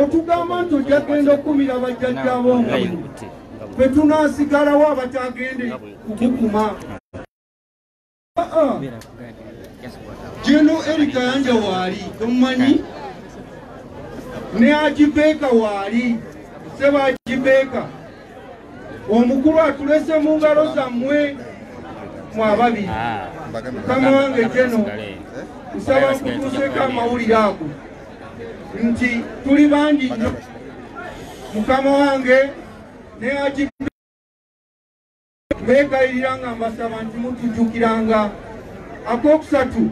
otugamba nti ojja genda okumira bajjajja ab'omubiri fe tunaasigalawo abatagende kukukuma. Jeno Erika Yanja waali tomumanyi ne Ajibeeka waali seba Ajibeeka omukulu atulese mu ngalo zammwe mu ababiri. Mukama wange Jeno nsaba nkutuuseko amawulire ago nti tuli bangi nnyo. Mukama wange ne Ajibeeka beegayirira nga mbasaba nti mutujjukiranga. Akokusatu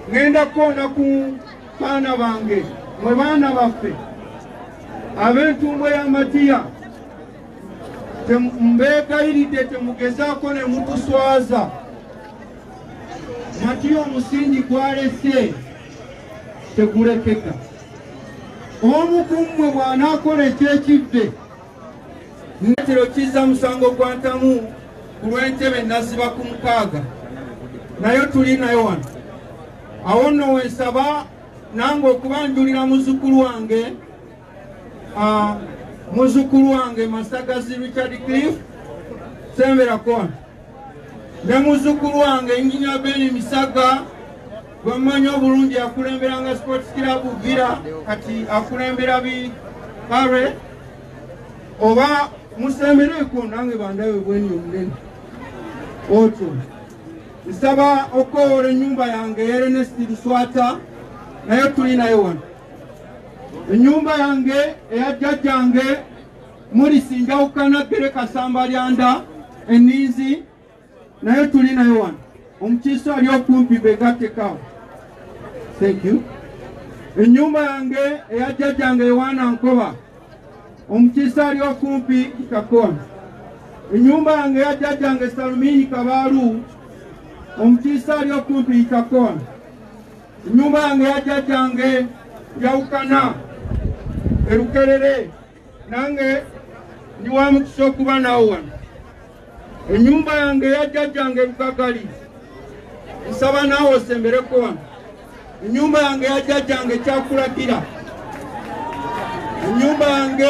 ngenda koona ku baana bange mwe baana baffe ab'entumbwe y'amatiya mbeegayiridde temugezaako ne mutuswaza. Matiya omusingi gwalese tegulekeka. Omu ku mmwe bw'anaakola ekyekivve netero kizza musango gwa ntamu ku lw'entebe naziba ku 6 nayo tuli nayo wano. Awo nno wensaba nange okubanjulira muzzukulu wange Masagazi Richard Cliff semberako wano ne muzzukulu wange Engineer Ben Misaga gwemmanyi obulungi akulemberanga Sports Club Villa kati akulembera Pare oba musembereko nange bandawe bweni omunene otyo. Nsaba okoola ennyumba yange Ernest Luswata nayo tuli nayo wano. Ennyumba yange eya jjajjange Mulisinjawukana Gere Kasamba Lyanda Eninzi nayo tuli nayo wano. Omukiise ali okumpi begattekawo. Thank you. Ennyumba yange eya jjajjange Yohana Nkoba omukiise ali okumpi Kakona. Ennyumba yange eya jjajjange Salumini Kabaalu omukiise ali okumpi Kakona. Ennyumba yange ya jjajjange Yawukana Erukerere nange ndi wa mukisa okuba nawo wano. Ennyumba yange ya jjajjange Lukagali nsaba naawe osembereko wano. Ennyumba yange ya jjajjange Kyakulagira. Ennyumba yange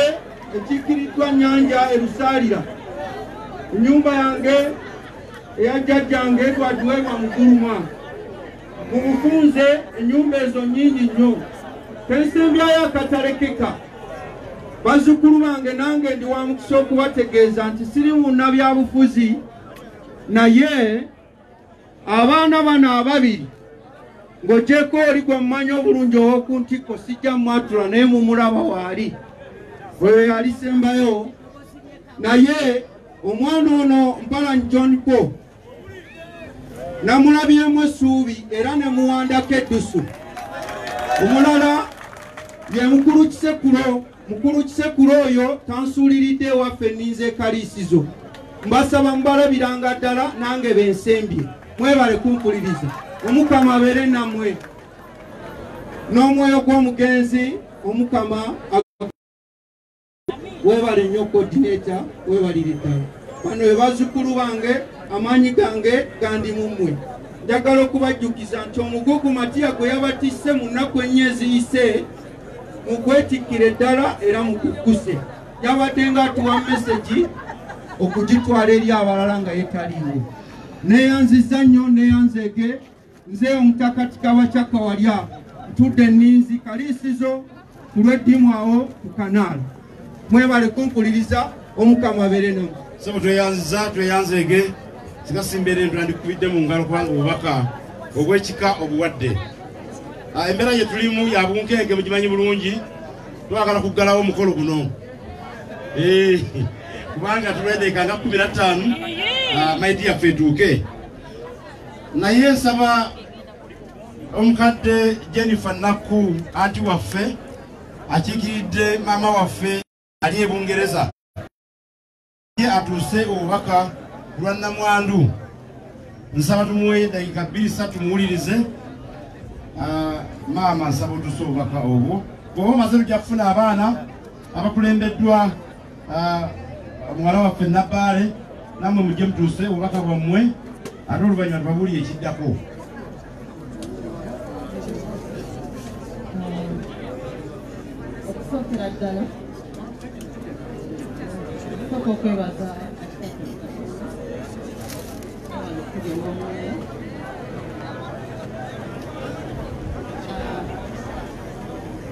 ekiikiriddwa Nyanja Erusalira. Ennyumba yange eya jjajjange Edward Weema Muguluma. Mumufunze ennyumba ezo nnyingi nnyo. Tensembyayo akatalekeka. Bazzukulu bange nange ndi wa mukisa okubategeeza nti siri munnabyabufuzi naye abaana bano ababiri ng'ogyeko oli gwe mmanyi obulungi ow'oku ntikko sijja mwatula naye mumulaba waali bwe yalisembayo naye omwana ono Mpalanyi John Paul namulabyemu essuubi era ne muwandako eddusu. Omulala ye mukulu Kisekulo oyo tansuuliridde ewaffe Eninzi Ekaliisizo. Mbasaba mubalabiranga ddala nange bensembye mwebale kumpuliriza. Omukama abeere nammwe n'omwoyo gw'omugenzi omukama webale nnyo coordinator webalire ddala. Bano be bazzukulu bange amaanyi gange gandi mu mmwe. Njagala okubajjukiza nti omugugu Matiya gwe yabatisse mu nnaku ennya eziyise mukwetikkire ddala era mukukkuse. Yabadde ng'atuwa mesegi okugitwala eri abalala nga yeetaliiwo. Neeyanziza nnyo neeyanzeege nze Omutakati Kabakya Kawalya ntudde Eninzi Kaliisizo ku lw'eddimu awo ku kanaala. Mwebale kumpuliriza omukama abeere nammwe. Sebo tweyanzeege sigasimbeera endula ndikubidde mu ngalo kubanga obubaka obw'ekika obuwadde. Embeera gye tulimu ya bunkenke mugimanyi bulungi twagala kuggalawo omukolo guno. Kubanga tulwedeka nga 15 maidi yaffe etuuke. Naye nsaba omukadde Jennifer Nakku anti waffe akiikiridde maama waffe ali e Bungereza atuuse obubaka lwa Nnamwandu. Nsaba tumuwe dakiika 2-3 muwulirize. Maama nsaba otuuse obubaka obwo. Bw'oba omaze tujja kufuna abaana abakulembeddwa muwala waffe Nabbaale nammwe mujje mutuuse obubaka bwammwe ate oluvannyuma tubabuulire ekiddako. okusookera ddala sooka okwebaza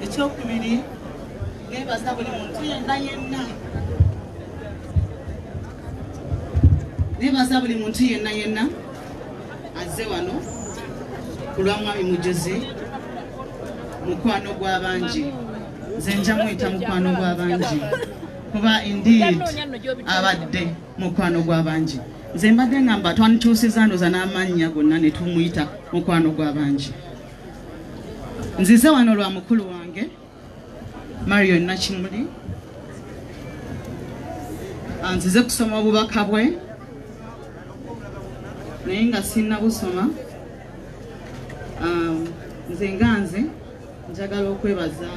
ekyokubiri ngebaza buli muntu yenna nebaza buli muntu yenna azze wano ku lwa mwami Mujuzi mukwano gw'abangi nze nja muyita mukwano gw'abangi kuba indeed abadde mukwano gw'abangi nze mbadde ngamba twanikyusiza ndoza n'amannya gonna ne tumuyita mukwano gw'abangi nzize wano lwa mukulu wange Marion Nakimuli nzize kusoma obubaka bwe naye nga sinna busoma nze nganze njagala okwebaza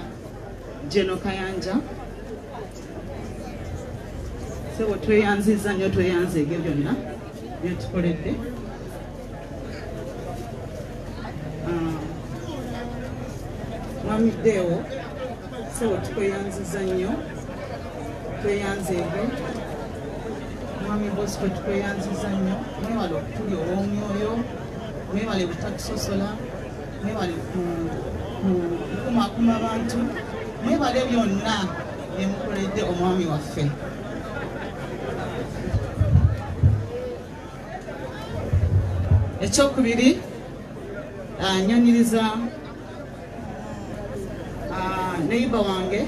Jeno Kayanja sebo tweyanziza nnyo tweyanzeege byonna byetukoledde mwami Deo sebo tukweyanziza nnyo tweyanzeege mwami Bosco tukweyanziza nnyo mwewale okutuli olw'omwoyo mwewale butakusosola mwewale kukumakuma abantu mwebale byonna byemukoledde omwami waffe ekyokubiri nyaniriza neighbor wange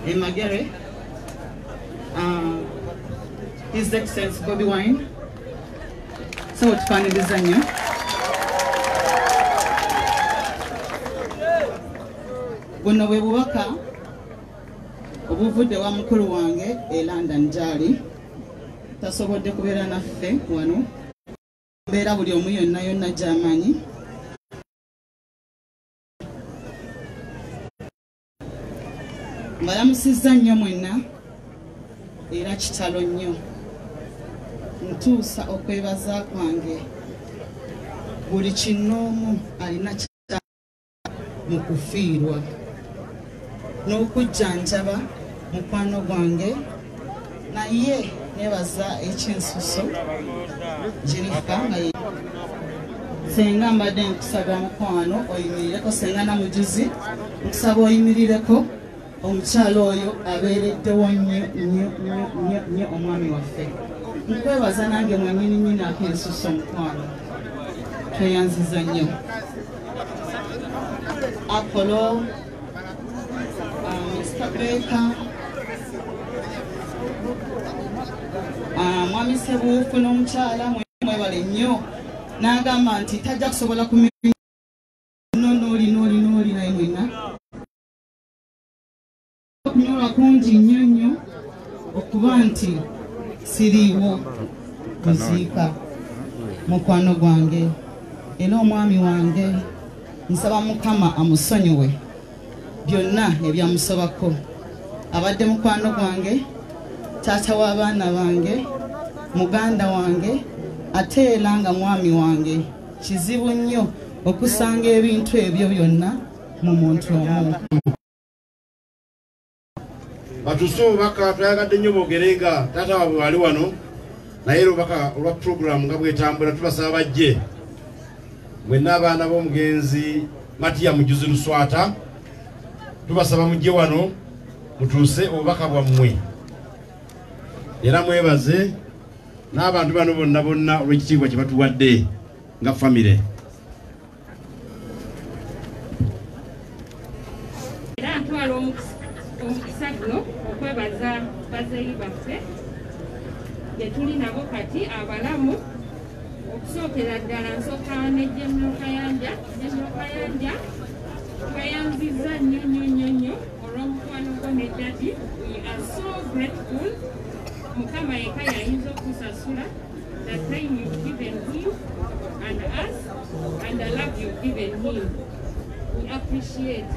Emagere His Excellency Bobi Wine so tufaniriza nnyo buno bwe bubaka obuvudde wa mukulu wange e London gyali tasobodde kubeera naffe wano mbeera buli omu yonna gy'amanyi mbalamusizza nnyo mwenna era kitalo nnyo ntuusa okwebaza kwange buli kinoomu alina mu kufiirwa n'okujjanjaba mukwano gwange naye nebaza ekyensuso Jennifer nga senga mbadde nkusaba mukwano oyimirireko senga na Mujuzi nkusaba oyimirireko omukyalo oyo abeereddewo nnyo omwami waffe nkwebaza nange mwenyininyini akensuso mukwano tweyanziza nnyo Apollo Mr. Baker mwami Sebuufu n'omukyala mwebale nnyo n'agamba nti tajja kusobola kumenya nooli naye mwenna okunyolwa kungi nnyo okuba nti siriiwo kuziika mukwano gwange era omwami wange nsaba Mukama amusonyiwe byonna ebyamusobako abadde mukwano gwange taata w'abaana bange muganda wange ate era nga mwami wange kizibu nnyo okusanga ebintu ebyo byonna mu muntu omu batuso obubaka twayagadde nnyo boogerenga taata waabwe wali wano naye obubaka olwa puroguramu nga bwetambula tubasaba bajje mwenna abaana b'omugenzi Matiya Mujuzi Luswata tubasaba mujje wano mutuuse obubaka bwammwe era mwebaze n'abantu bano bonna olw'ekitiibwa kye batuwadde nga famire era ntwala omukisa guno okwebaza bazeeyi baffe gye tuli nabo kati abalamu okusookera ddala nsooka ne General Kayanja tweyanziza nnyo olw'omukwano gwo ne Daddy. We are so grateful. Mukama yekka yayinza okusasula the time you've given him and us and the love you've given him. We appreciate.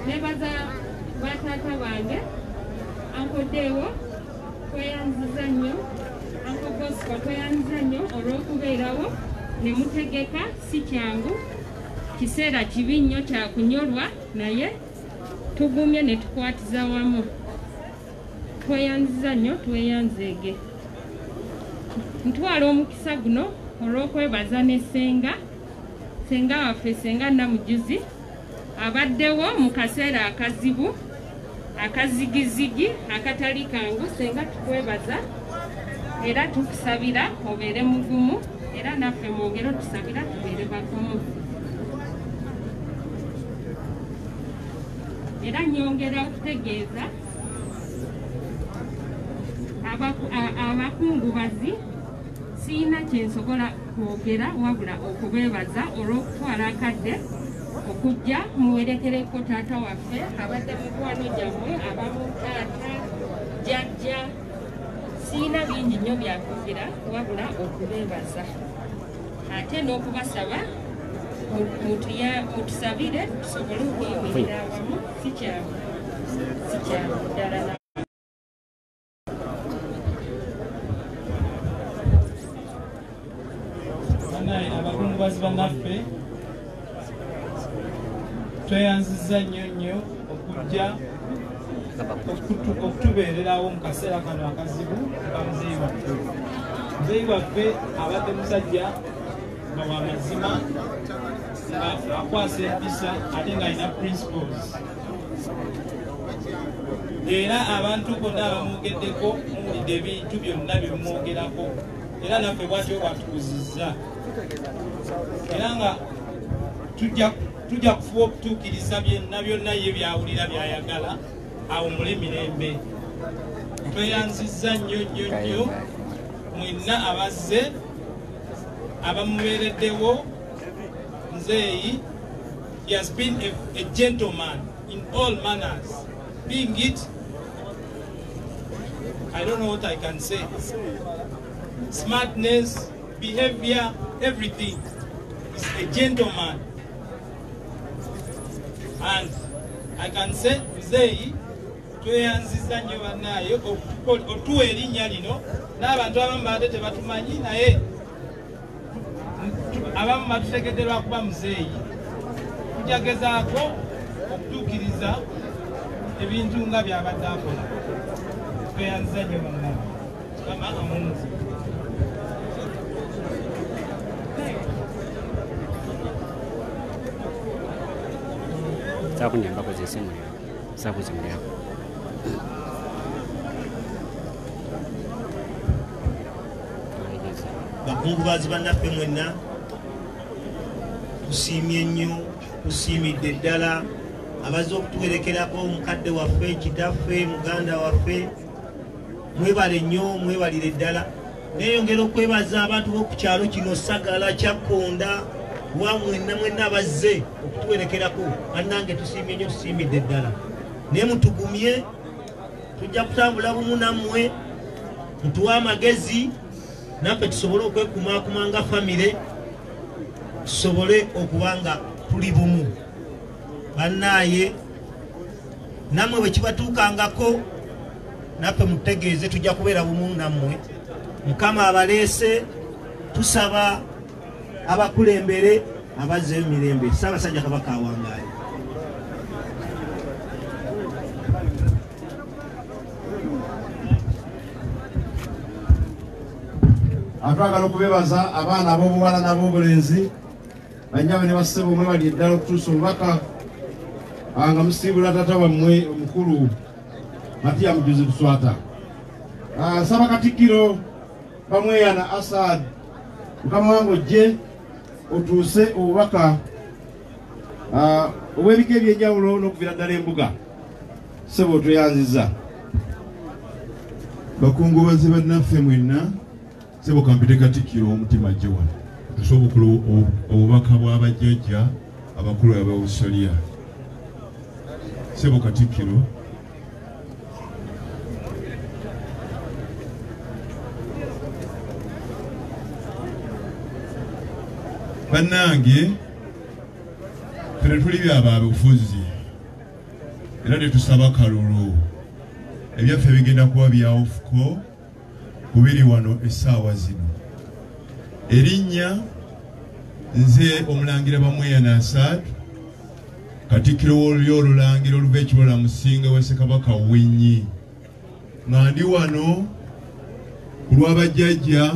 Nebaza bataata bange Uncle Deo tweyanziza nnyo Uncle Bosco tweyanziza nnyo olw'okubeerawo ne mutegeka si kyangu kiseera kibi nnyo kya kunyolwa naye tugumye ne tukwatiza wamu. Tweyanziza nnyo tweyanzeege. Ntwala omukisa guno olw'okwebaza ne Ssenga waffe Ssenga Namujuzi abaddewo mu kaseera akazibu akazigizigi akatali kangu. Ssenga tukwebaza era tukusabira obeere mugumu era naffe mwongere tusabira tubeere bagumu. Era nyongera okutegeeza abakungubazi siina kyensobola kwogera wabula okubeebaza olw'okutwala akadde okujja muwerekereko taata waffe abadde mikwano gyammwe abamu taata jjajja. Siina bingi nnyo byakwogera wabula okubeebaza ate n'okubasaba mutusabire tusobole okuyimirira awamu. Si kyangu ddala. Abakungubazi bannaffe tweyanziza nnyo okujja okutubeererawo mu kaseera kano akazibu ka muzeeyi waffe. Muzeeyi waffe abadde musajja nga wa mazima nga akwasa empisa ate ng'alina principles. Era abantu bonna abamwogeddeko muwulidde ebintu byonna bye bimwogerako era naffe bwatyo bwatukuzizza. Era nga tujja kufuba okutuukiriza byonna ye byawulira byayagala awummule mirembe. Tweyanzizza nnyo mwenna abazze abamubeereddewo. Muzeeyi, he has been a gentleman in all manners, being it, I don't know what I can say, smartness, behavior, everything. He's a gentleman. And I can say, Muzeeyi, tweyanziza nnyo bannaaye otuwa erinnya lino n'abantu abamu badde tebatumanyi naye abamu batutegedde lwakuba muzeeyi. Tujagezaako okutuukiriza ebintu nga byabadde akola. Tweyanziza nnyo bannaaye. Mukama amunzi. Sakunyambako zesimu sakuzimulirako. Bakungubazi bannaffe mwenna tusiimye nnyo, tusiimidde ddala abazze okutuwerekerako omukadde waffe, kitaffe, muganda waffe. Mwebale nnyo, mwebalire ddala. Neeyongera okwebaza abantu b'oku kyalo kino Sagala, Kyakkonda, wa mwenna abazze okutuwerekerako. Bannange tusiimye nnyo, tusiimidde ddala. Naye mutugumye, tujja kutambula bumu nammwe, mutuwe amagezi naffe tusobole okwekumaakuma nga famire, tusobole okuba nga tuli bumu. Bannaaye, nammwe bwe kibatuukangako naffe mutegeeze tujja kubeera bumu nammwe. Mukama abaleese, tusaba abakulembere abazzeeyo mirembe. Ssaabasajja Kabaka awangaale. Atwagala okubebaza abaana ab'obuwala n'ab'obulenzi banyama ne bassebo mwebali eddala okutuusa obubaka nga musiibula taata wammwe omukulu Matiya Mujuzi Buswata. Nsaba Katikkiro Bamweyana Asad, Mukama wange ojje otuuse obubaka obw'ebika eby'enjawulo n'okuviira ddala embuga. Ssebo tweyanzizza. Bakungubazi bannaffe mwenna, Ssebo kampite Katikkiro omutima ajje wano tusobokula obubaka bw'abajjajja abakulu ab'Australia. Ssebo Katikkiro, bannange fere tuli byabaabufuzi era tetusaba kalulu. Ebyaffe bigenda kuba bya ofuko kubiri wano essaawa zino. Erinnya nze omulangira Bamweyana Assad Katikkiro w'Olulangiro oluva Ekibola Musinga wa Ssekabaka Winyi nga ndi wano ku lw'abajjajja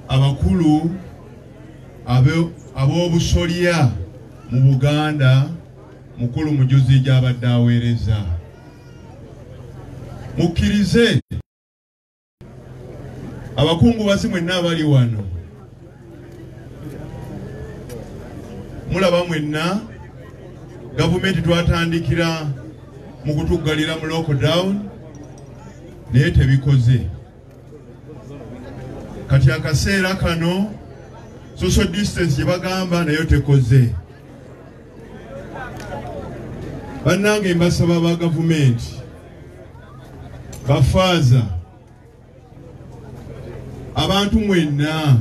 abakulu ab'obusolya mu Buganda mukulu mujuzi gy'abadde aweereza. Mukkirize abakungubazi mwenna abali wano mulaba mwenna gavumenti twatandikira mu kutuggalira mu lockdown naye tebikoze. Kati akaseera kano social distance gye bagamba nayo tekoze. Bannange mbasaba ba gavumenti bafaaza abantu mwenna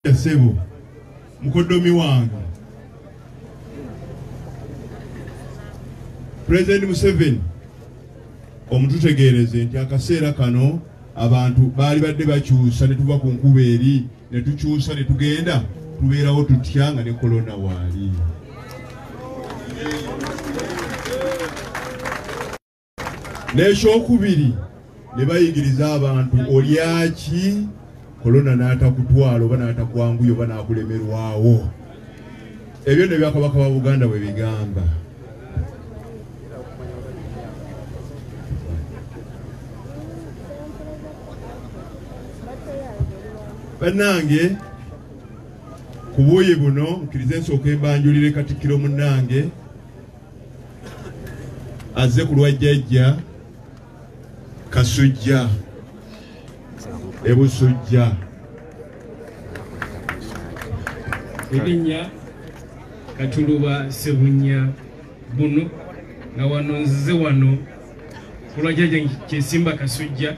yasebo mukodomi wange President Museveni omututegeereze nti akaseera kano abantu baali badde bakyusa ne tuva ku nkuba eri ne tukyusa ne tugenda tubeerawo tutya nga ne korona waali. N'ekyokubiri ne bayigiriza abantu olyaki korona n'atakutwala oba n'atakwanguya oba n'akulemerwawo. Ebyo ne byakabaka ba Buganda bwe bigamba. Bannange ku buuyi buno nkirize nsooka embanjulire Katikkiro munnange azze ku lwajjajja Kasujja Ebusujja. Erinnya Katuluba Sebunya buno nga wano nzize wano ku lwajjajja Kyesimba Kasujja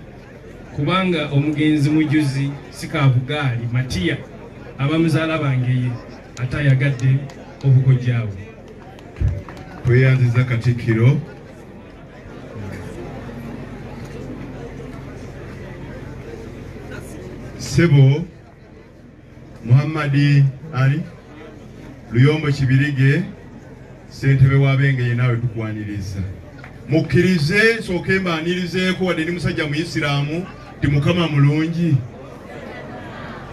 kubanga omugenzi mujuzi sikabugaali Matiya abamuzaala bange ye atayagadde obukojjaawe. Tweyanziza Katikkiro Sebo Muhammadi Ali Luyombo Kibirige Ssentebe w'Abengeye naawe tukwaniriza. Mukkirize sooke mbaanirizeeko wadde ndi musajja Muyisiraamu ti Mukama mulungi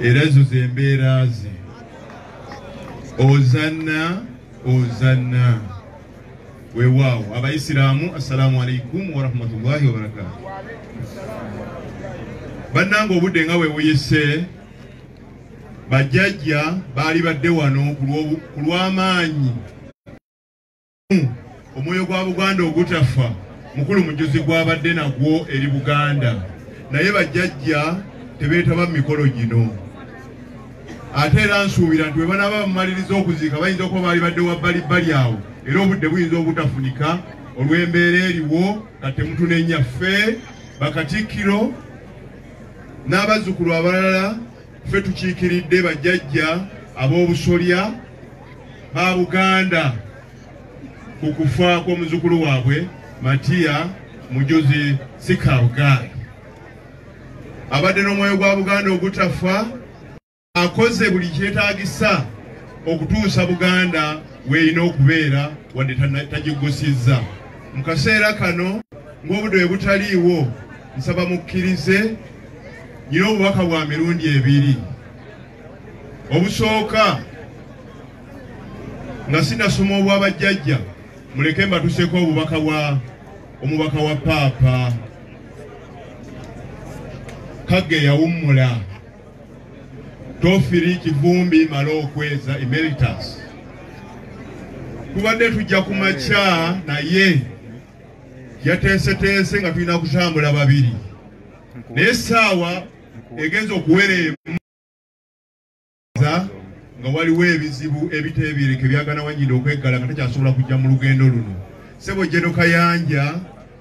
era ezo ze mbeera ze. Ozanna ozanna weewaawo. Abayisiraamu assalamu alaikum wa rahmatullahi wa barakatuh. Bannange obudde nga weewuyise bajjajja baali badde wano ku lw'amaanyi omwoyo gwa Buganda ogutafa mukulu mujuzi gwabadde nagwo eri Buganda naye bajjajja tebeetaba mikolo gino. Ate era nsuubira nti bwe banaaba bamumaliriza okuziika bayinza okuba baali badde wabbalibbali awo era obudde buyinza obutafunika olw'embeera eriwo kati temutunenya ffe bakatikkiro n'abazzukulu abalala ffe tukiikiridde bajjajja ab'obusolya ba Buganda ku kufa kw'omuzzukulu waabwe Matiya mujuzi Sikabugaali. Abadde n'omwoyo gwa Buganda ogutafa akoze buli kyetaagisa okutuusa Buganda weeyina okubeera wadde tagigusizza. Mu kaseera kano ng'obudde bwe butaliiwo nsaba mukkirize nyina obubaka bwa mirundi ebiri. Obusooka nga sinasoma obw'abajjajja muleke mbatuseeko omubaka wa Paapa Kagge yawummula Tofiri Kivumbi mala okweza emeritus. Tubadde tujja ku makya naye yateeseteese nga tulina kutambula babiri naye essaawa egenza okuwera nga waliwo ebizibu ebiteebiirike byagana Wanyinda okweggala nga takyasobola kujja mu lugendo luno. Ssebo Jeno Kayanja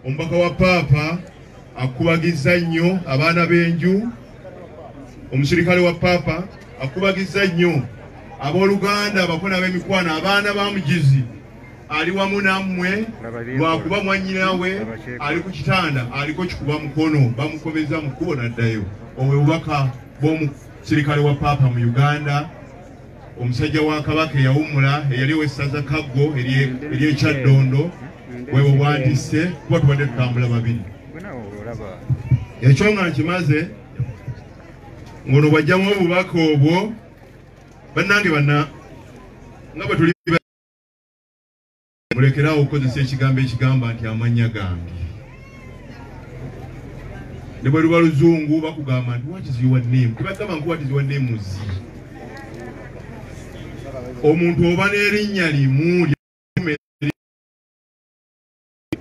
omubaka wa Paapa akubagizza nnyo abaana b'enju. Omusirikale wa Paapa akubagizza nnyo abooluganda abakona b'emikwano abaana ba Mugizi ali wamu nammwe lwakuba mwannyinawe ali ku kitanda aliko kikuba mukono bamukomeza mu kkubo n'addayo. Obwe bubaka sirikale wa papa mu Uganda omusajja wa kabaka yawumula eyali wessaza Kaggo eri ekyaddondo webo bwandise kuba tubadde tutambula babiri ekyo nga nkimaze ngono bwajjamu obubaka obwo bannange banna nga bwe tuli mulekerawo okukozesa ekigambo ekigamba nti amannya gange ne bwe luba luzungu bakugamba nti what is your name tebagamba nti what is your name muzi omuntu oba n'erinnya limu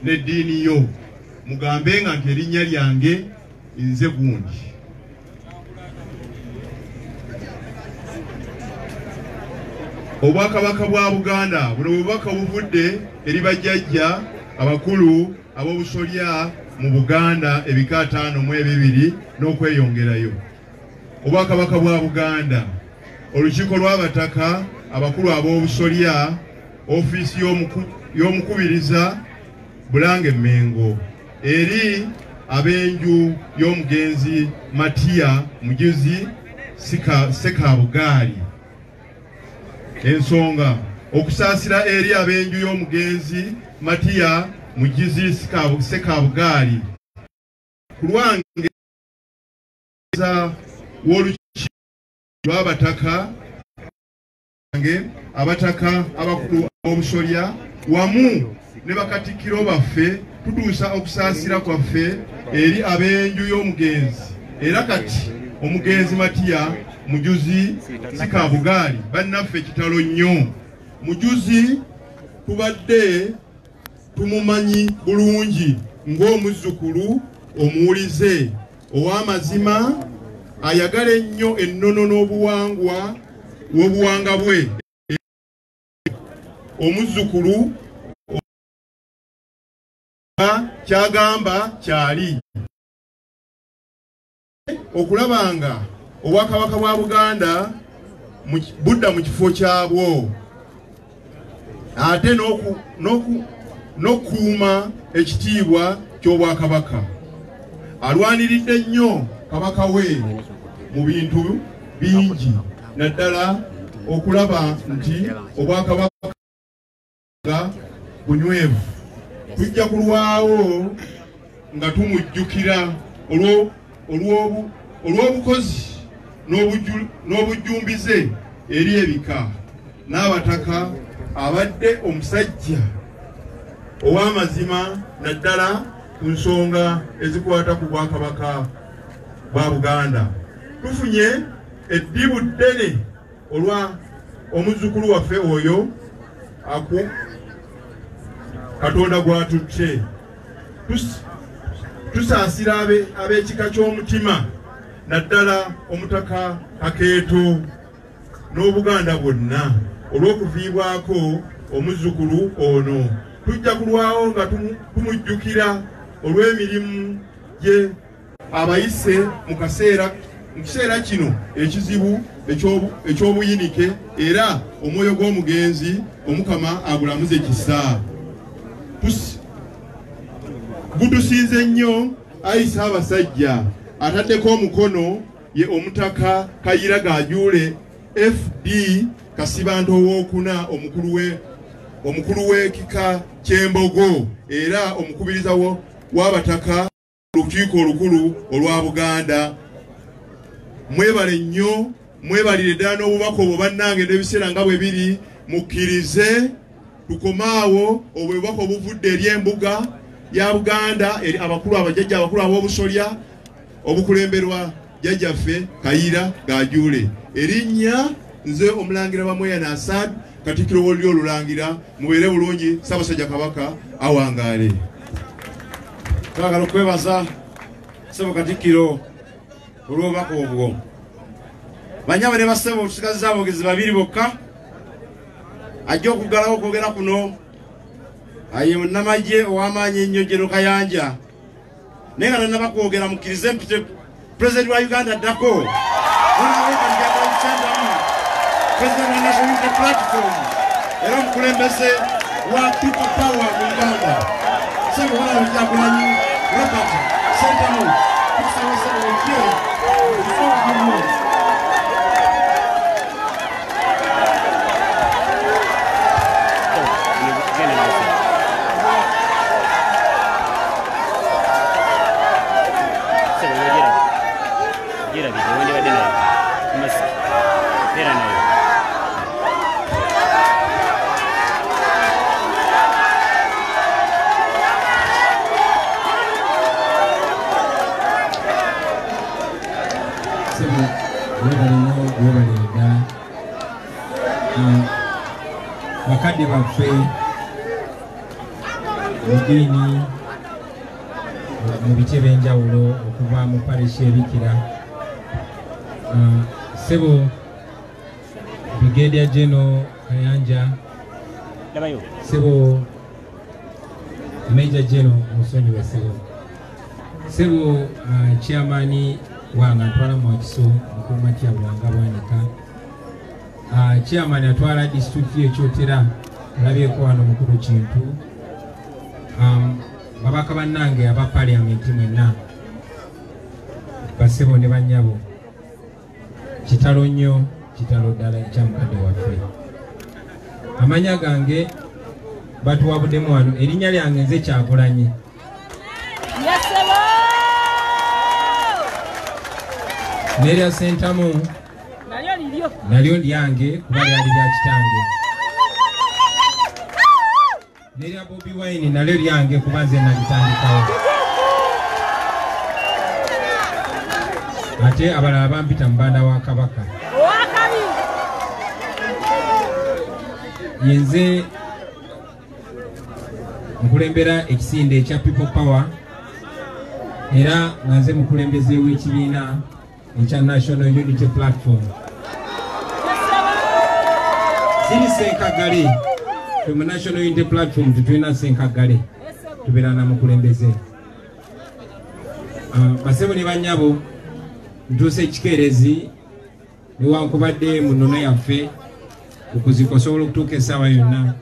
n'eddiini yo mugambe nga nti erinnya lyange nze gundi obwakabaka bwa Buganda buno bubaka buvudde eri bajjajja abakulu ab'obusolya mu Buganda ebika 5 n'okweyongerayo. Obwakabaka bwa Buganda olukiiko lw'abataka abakulu ab'obusolya ofiisi y'omukubiriza Bulange Mengo eri ab'enju y'omugenzi Matiya Mujuzi Sekabugaali ensonga okusaasira eri ab'enju y'omugenzi Matiya Mujuzi Sekabugaali ku lwange w'olukiiko lw'abataka abataka abakulu ab'obusolya wamu ne bakatikkiro baffe tutuusa okusaasira kwaffe eri ab'enju y'omugenzi era kati omugenzi Matiya Mujuzi Sekabugaali bannaffe ekitalo nnyo. Mujuzi tubadde tumumanyi bulungi ng'omuzzukulu omuwulize ow'amazima ayagala ennyo ennono n'obuwangwa w'obuwanga bwe omuzzukulu kyagamba kyali okulabanga obwakabaka bwa Buganda budda mu kifo kyabwo ate n'okuuma ekitiibwa ky'obwakabaka. Alwaniridde nnyo kabaka we mu bintu bingi naddala okulaba nti obwakabaka bunywevu. Tujja kulwawo nga tumujjukira olw'obukozi n'obujjumbize eri ebika n'abataka abadde omusajja ow'amazima naddala ku nsonga ezikwata ku bwakabaka bwa Buganda. Tufunye eddibu ddene olwa omuzzukulu waffe oyo Katonda gwatutte tusaasira ab'ekika ky'omutima naddala omutaka Kakeeto n'Obuganda bwonna olw'okuviibwako omuzzukulu ono. Tujja kulwawo nga tumujjukira olw'emirimu gye abayise mu kiseera kino ekizibu eky'obuyinike era omwoyo gw'omugenzi Omukama agulamuze kisa. Gutusinze nnyo ayisa abasajja ataddeko omukono ye omutaka Kayira Gajuule FD Kasibanto ow'okuna omukulu w'ekika ky'Embogo era omukubiriza w'abataka olukiiko olukulu olwa Buganda. Mwebale nnyo, mwebalire ddala n'obubaka obwo bannange n'ebiseera nga bwe biri, mukkirize tukomaawo obubaka obuvudde eri embuga ya Buganda eri abakulu abajjajja abakulu ab'obusolya obukulemberwa jjajjaffe Kayira Gajuule. Erinnya nze omulangira Bamweyana Asad Katikkiro w'oluli olulangira. Mubeere bulungi, Ssaabasajja Kabaka awangaale. Twagala okwebaza Ssebo Katikkiro olw'obubaka obwo. Banyaba ne bassebo tusigaziza aboogezi babiri bokka. Ajja okuggalawo okwogera kuno aye munnamagye ow'amaanyi ennyo Jeno Kayanja naye nga tannaba kwogera mukkirize mpite Pulezidenti wa Uganda addako Pulezidenti wa National Unity Platform era omukulembeze wa People Power mu Uganda Ssebo Kyagulanyi Robert Sentamu tukusaba Ssebo ojje bakadde baffe eddiini mu bice by'enjawulo okuva mu parishi ebikira ssebo Brigadier General Kayanja ssebo Major General musonyiwe ssebo chairman wange atwala Mwakiso Mukumatya Bwanga Bwanika chairman atwala district y'Ekyotera alabyeko wano mukulu Kintu babaka bannange aba parliament mwenna basebo ne bannyabo kitalo nnyo kitalo ddala ekyamukadde waffe amanya gange batuwabuddemu wano erinnya lyange nze Kyagulanyi nerya Sentamu nalyo lyange kuba lyali lya kitange nerya Bobi Wine nalyo lyange kuba nze nalitandikawo ate abalala bampita mubanda wa Kabaka yenze nkulembera ekisinde ekya People Power era nga nze mukulembeze w'ekibiina ekya National Unity Platform siri senkagale mu National Unity Platform tutulina senkagale tubeera na mukulembeze basebo ne bannyabo ntuuse ekikeerezi newankubadde mu nnono yaffe okuzika osobola okutuuka essaawa yonna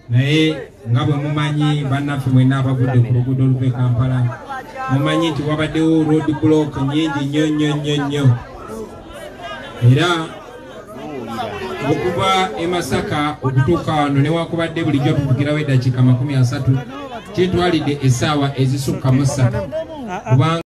naye nga bwe mumanyi bannaffe mwenna abagudde ku luguudo oluva e Kampala mumanyi nti wabaddewo road block nyingi nnyo era okuva e Masaka okutuuka wano newankubadde bulijjo tuvugirawo eddakiika 30 kitwalidde essaawa ezisukka mu 3 kubanga